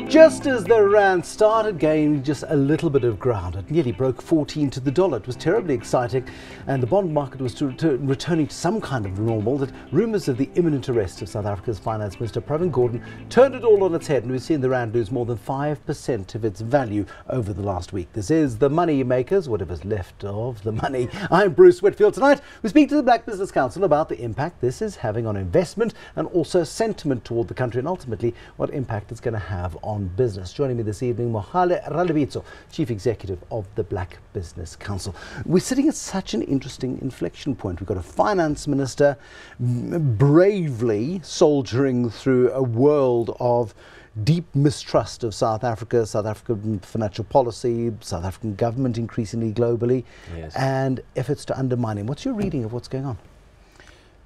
Just as the rand started gaining just a little bit of ground, it nearly broke 14 to the dollar. It was terribly exciting, and the bond market was returning to some kind of normal. That rumours of the imminent arrest of South Africa's Finance Minister Pravin Gordhan turned it all on its head, and we've seen the rand lose more than 5% of its value over the last week. This is the MoneyMakers, whatever's left of the money. I'm Bruce Whitfield. Tonight we speak to the Black Business Council about the impact this is having on investment and also sentiment toward the country, and ultimately what impact it's going to have on business. Joining me this evening, Mohale Ralebitso, Chief Executive of the Black Business Council. We're sitting at such an interesting inflection point. We've got a finance minister bravely soldiering through a world of deep mistrust of South Africa, South African financial policy, South African government increasingly globally, yes, and efforts to undermine him. What's your reading of what's going on?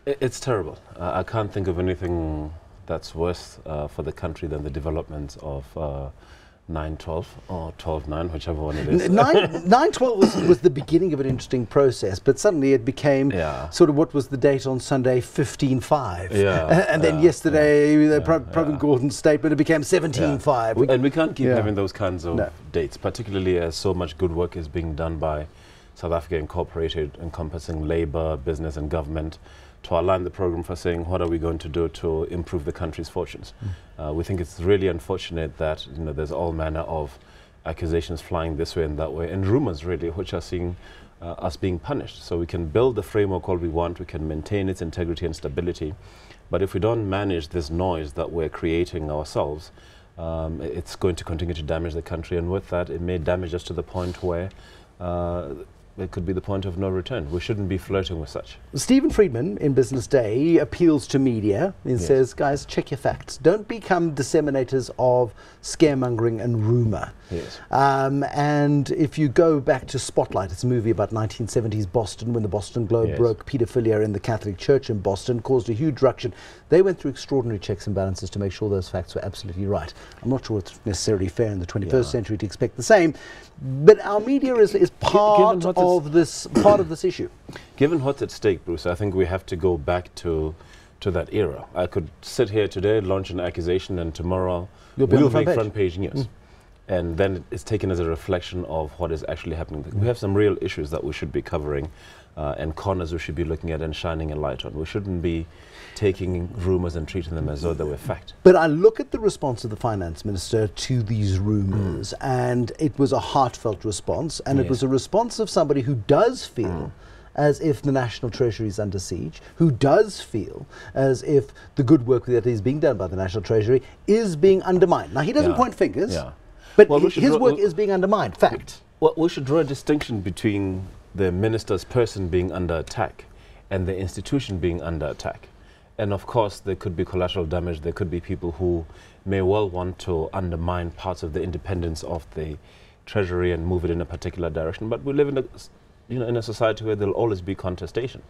It's terrible. I can't think of anything that's worse for the country than the developments of 9/12 or 12/9, whichever one it is. 9/12 was the beginning of an interesting process, but suddenly it became sort of what was the date on Sunday, 15/5. And then yesterday, Pravin Gordhan's statement, it became 17/5. And we can't keep having those kinds of dates, particularly as so much good work is being done by South Africa Incorporated, encompassing labour, business and government, to align the program for saying what are we going to do to improve the country's fortunes. We think it's really unfortunate that there's all manner of accusations flying this way and that way, and rumours really, which are seeing us being punished. So we can build the framework all we want, we can maintain its integrity and stability, but if we don't manage this noise that we're creating ourselves, it's going to continue to damage the country, and with that it may damage us to the point where it could be the point of no return. We shouldn't be flirting with such. Stephen Friedman in Business Day appeals to media and says, guys, check your facts. Don't become disseminators of scaremongering and rumour. And if you go back to Spotlight, it's a movie about 1970s Boston, when the Boston Globe broke paedophilia in the Catholic Church in Boston, caused a huge ruction. They went through extraordinary checks and balances to make sure those facts were absolutely right. I'm not sure it's necessarily fair in the 21st century to expect the same, but our media is part of this issue. Given what's at stake, Bruce, I think we have to go back to that era. I could sit here today, launch an accusation, and tomorrow we'll make front page news. And then it's taken as a reflection of what is actually happening. We have some real issues that we should be covering and corners we should be looking at and shining a light on. We shouldn't be taking rumours and treating them as though they were fact. But I look at the response of the finance minister to these rumours, and it was a heartfelt response, and it was a response of somebody who does feel as if the National Treasury is under siege, who does feel as if the good work that is being done by the National Treasury is being undermined. Now, he doesn't point fingers, but his work is being undermined, fact. Well, we should draw a distinction between the minister's person being under attack and the institution being under attack. And of course, there could be collateral damage. There could be people who may well want to undermine parts of the independence of the Treasury and move it in a particular direction. But we live in a society where there'll always be contestation.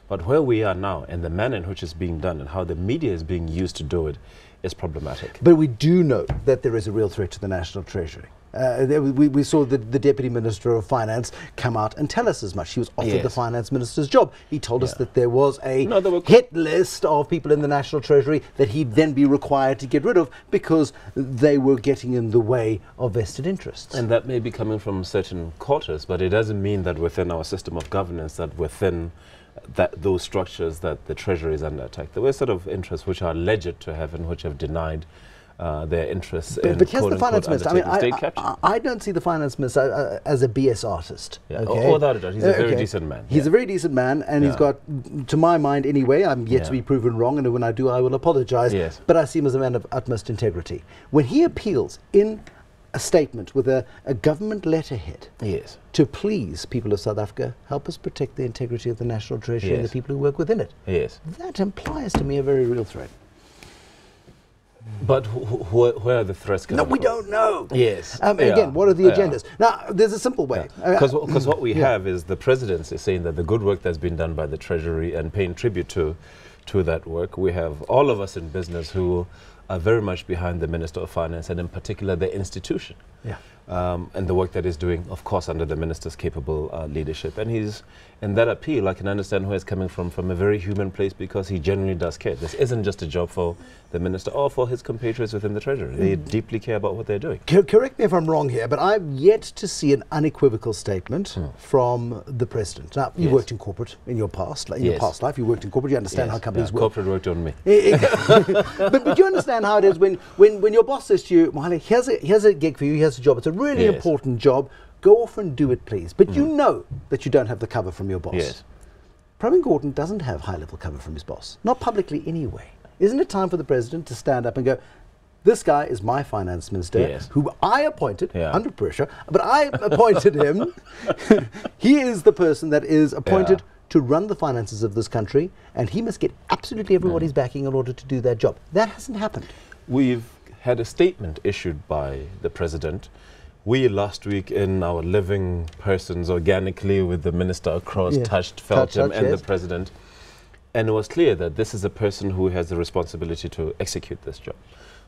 But where we are now, and the manner in which it's being done and how the media is being used to do it, is problematic. But we do know that there is a real threat to the National Treasury. We saw the Deputy Minister of Finance come out and tell us as much. He was offered the Finance Minister's job. He told us that there was a hit list of people in the National Treasury that he'd then be required to get rid of because they were getting in the way of vested interests. And that may be coming from certain quarters, but it doesn't mean that within our system of governance, that within those structures that the Treasury is under attack. There were sort of interests which are alleged to have and which have denied their interests in but here's the finance minister. state capture. I don't see the finance minister as a BS artist. Without a doubt, he's a very decent man. He's a very decent man, and he's got, to my mind anyway, I'm yet to be proven wrong, and when I do, I will apologise. But I see him as a man of utmost integrity. When he appeals in a statement with a government letterhead to please people of South Africa, help us protect the integrity of the National Treasury and the people who work within it, that implies to me a very real threat. But where are the threats coming from? We don't know. Again, what are the agendas? Now, there's a simple way. Because what we have is the presidency saying that the good work that's been done by the Treasury and paying tribute to that work. We have all of us in business who are very much behind the Minister of Finance and in particular the institution. Yeah. And the work that he's doing, of course, under the minister's capable leadership. And he's, in that appeal, I can understand where he's coming from a very human place, because he genuinely does care. This isn't just a job for the minister or for his compatriots within the Treasury. They deeply care about what they're doing. Correct me if I'm wrong here, but I've yet to see an unequivocal statement from the president. Now, you worked in corporate in your past, your past life. You worked in corporate. You understand how companies work. Corporate worked on me. but you understand how it is when your boss says to you, Mohale, here's a gig for you, here's a job. It's a really important job. Go off and do it, please. But you know that you don't have the cover from your boss. Yes. Pravin Gordhan doesn't have high-level cover from his boss. Not publicly anyway. Isn't it time for the president to stand up and go, this guy is my finance minister, who I appointed, under pressure, but I appointed him. He is the person that is appointed to run the finances of this country, and he must get absolutely everybody's backing in order to do that job. That hasn't happened. We've had a statement issued by the president. We last week in our living persons organically with the minister across touched, felt him and the president. And it was clear that this is a person who has the responsibility to execute this job.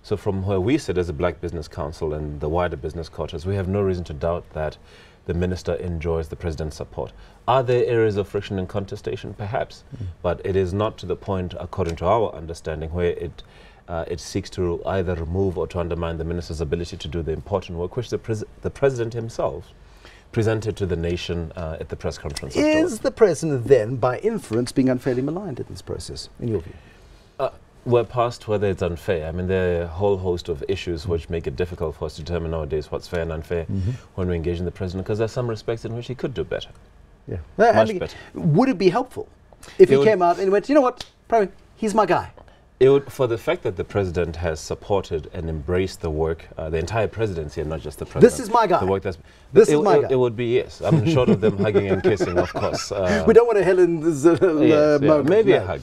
So from where we sit as a Black Business Council and the wider business quarters, we have no reason to doubt that the minister enjoys the president's support. Are there areas of friction and contestation? Perhaps. But it is not to the point, according to our understanding, where it seeks to either remove or to undermine the minister's ability to do the important work which the president himself presented to the nation at the press conference. Is the president then, by inference, being unfairly maligned in this process, in your view? We're past whether it's unfair. I mean, there are a whole host of issues which make it difficult for us to determine nowadays what's fair and unfair when we engage in the president, because there's some respects in which he could do better. Yeah. Much better. Would it be helpful if he came out and he went, you know what, Pravin, he's my guy? It would, for the fact that the president has supported and embraced the work, the entire presidency and not just the president. This is my guy. The work that's, this is my guy. It would be, yes. I'm short of them hugging and kissing, of course. We don't want a Helen's moment. Maybe a hug.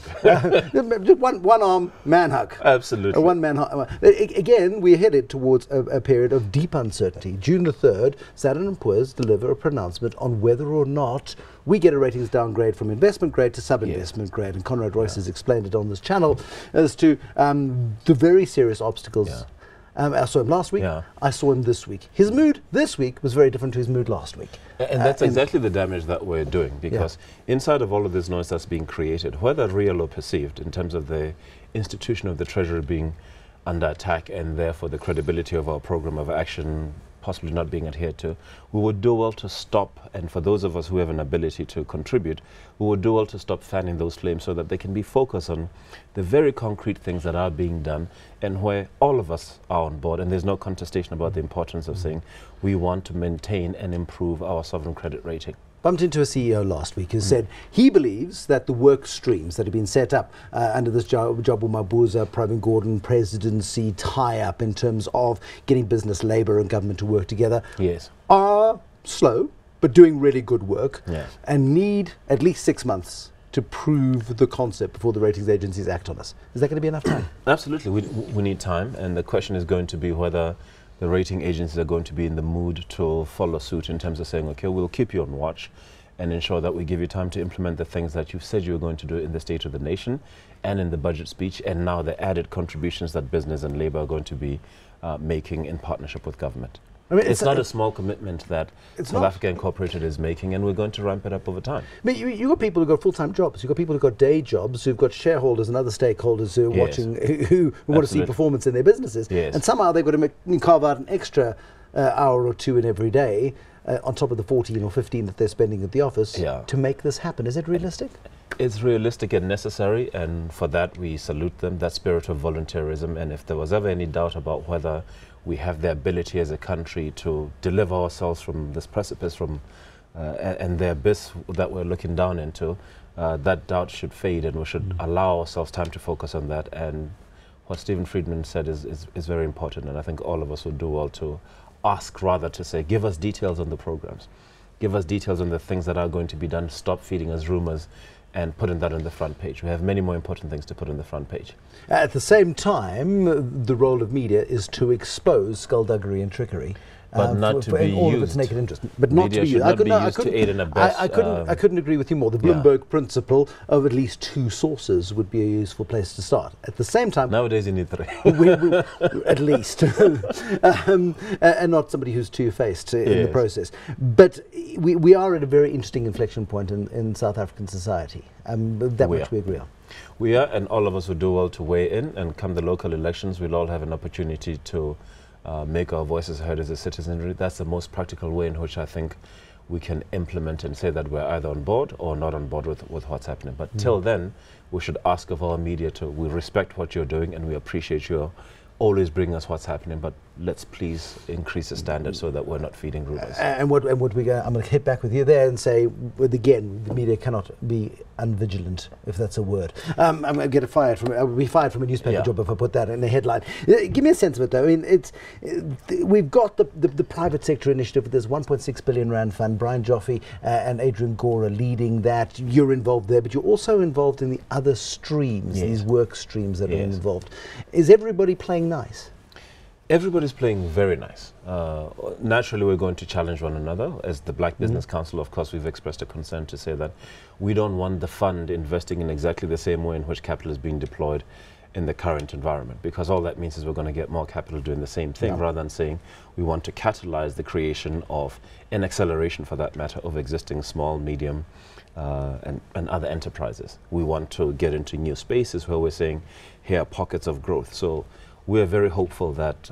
Just one arm man hug. Absolutely. One man hug. Again, we're headed towards a period of deep uncertainty. June the 3rd, Standard & Poor's deliver a pronouncement on whether or not we get a ratings downgrade from investment grade to sub-investment grade. And Conrad Royce has explained it on this channel as to the very serious obstacles. I saw him last week, I saw him this week. His mood this week was very different to his mood last week. And that's exactly the damage that we're doing, because inside of all of this noise that's being created, whether real or perceived, in terms of the institution of the Treasury being under attack and therefore the credibility of our program of action possibly not being adhered to, we would do well to stop, and for those of us who have an ability to contribute, we would do well to stop fanning those flames so that they can be focused on the very concrete things that are being done and where all of us are on board, and there's no contestation about the importance of saying we want to maintain and improve our sovereign credit rating. Bumped into a CEO last week who said he believes that the work streams that have been set up under this Jabu Mabuza, Pravin Gordhan presidency tie-up in terms of getting business, labour and government to work together are slow, but doing really good work and need at least 6 months to prove the concept before the ratings agencies act on us. Is that going to be enough time? Absolutely. We need time, and the question is going to be whether the rating agencies are going to be in the mood to follow suit in terms of saying, okay, we'll keep you on watch and ensure that we give you time to implement the things that you've said you were going to do in the State of the Nation and in the budget speech, and now the added contributions that business and labour are going to be making in partnership with government. I mean, it's not a small commitment that South Africa Incorporated is making, and we're going to ramp it up over time. I mean, you've got people who've got full-time jobs. You've got people who've got day jobs, who've got shareholders and other stakeholders who are watching, who want to see performance in their businesses. And somehow they've got to carve out an extra hour or two in every day on top of the 14 or 15 that they're spending at the office to make this happen. Is it realistic? It's realistic and necessary, and for that we salute them, that spirit of volunteerism. And if there was ever any doubt about whether we have the ability as a country to deliver ourselves from this precipice and the abyss that we're looking down into, that doubt should fade, and we should allow ourselves time to focus on that. And what Stephen Friedman said is very important, and I think all of us would do well to ask, rather to say, give us details on the programs, give us details on the things that are going to be done, stop feeding us rumours and putting that on the front page. We have many more important things to put on the front page. At the same time, the role of media is to expose skullduggery and trickery. But not to be in all used. of its naked interest, but not to be used. I couldn't agree with you more. The Bloomberg principle of at least 2 sources would be a useful place to start. At the same time, nowadays you need 3. At least, and not somebody who's two-faced in the process. But we are at a very interesting inflection point in South African society. That much we agree on. We are, and all of us would do well to weigh in, and come the local elections, we'll all have an opportunity to make our voices heard as a citizenry. That's the most practical way in which I think we can implement and say that we're either on board or not on board with what's happening. But till then, we should ask of our media we respect what you're doing and we appreciate you always bring us what's happening, but let's please increase the standard so that we're not feeding rumours. And what we go, I'm going to hit back with you there and say, again, the media cannot be unvigilant, if that's a word. I'm going to get fired from I'll be fired from a newspaper job if I put that in the headline. Give me a sense of it, though. I mean, we've got the private sector initiative. There's 1.6 billion rand fund. Brian Joffe and Adrian Gore are leading that. You're involved there, but you're also involved in the other streams, these work streams that are involved. Is everybody playing nice? Everybody's playing very nice. Naturally, we're going to challenge one another. As the Black Business Council, of course, we've expressed a concern to say that we don't want the fund investing in exactly the same way in which capital is being deployed in the current environment, because all that means is we're going to get more capital doing the same thing, rather than saying we want to catalyze the creation of an acceleration, for that matter, of existing small, medium, and other enterprises. We want to get into new spaces where we're saying here are pockets of growth. So we're very hopeful that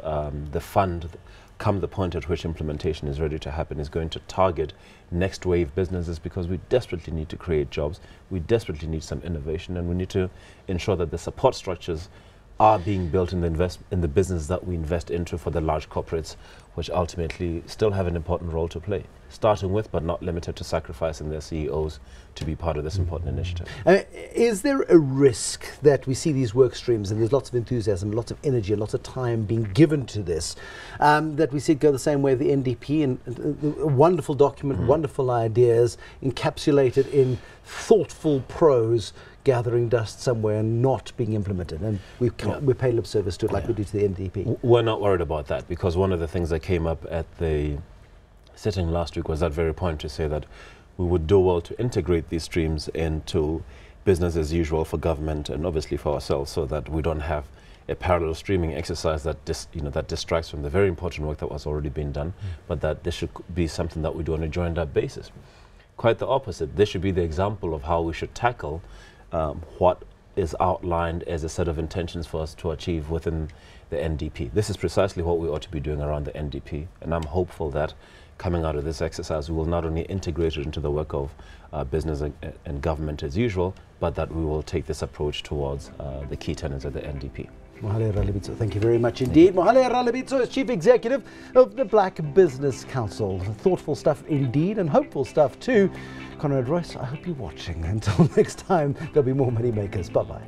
the fund, come the point at which implementation is ready to happen, is going to target next wave businesses, because we desperately need to create jobs, we desperately need some innovation, and we need to ensure that the support structures are being built in the business that we invest into for the large corporates, which ultimately still have an important role to play, starting with but not limited to sacrificing their CEOs to be part of this important initiative. Is there a risk that we see these work streams, and there's lots of enthusiasm, lots of energy, and lots of time being given to this, that we see it go the same way of the NDP, and a wonderful document, wonderful ideas, encapsulated in thoughtful prose, gathering dust somewhere and not being implemented, and we pay lip service to it like we do to the NDP? We're not worried about that, because one of the things that came up at the sitting last week was that very point, to say that we would do well to integrate these streams into business as usual for government and obviously for ourselves, so that we don't have a parallel streaming exercise that that distracts from the very important work that was already being done, but that this should be something that we do on a joined up basis. Quite the opposite. This should be the example of how we should tackle what is outlined as a set of intentions for us to achieve within the NDP. This is precisely what we ought to be doing around the NDP, and I'm hopeful that coming out of this exercise, we will not only integrate it into the work of business and government as usual, but that we will take this approach towards the key tenets of the NDP. Mohale Ralebitso, thank you very much indeed. Mohale Ralebitso is Chief Executive of the Black Business Council. Thoughtful stuff indeed, and hopeful stuff too. Conrad Royce, I hope you're watching. Until next time, there'll be more Moneymakers. Bye-bye.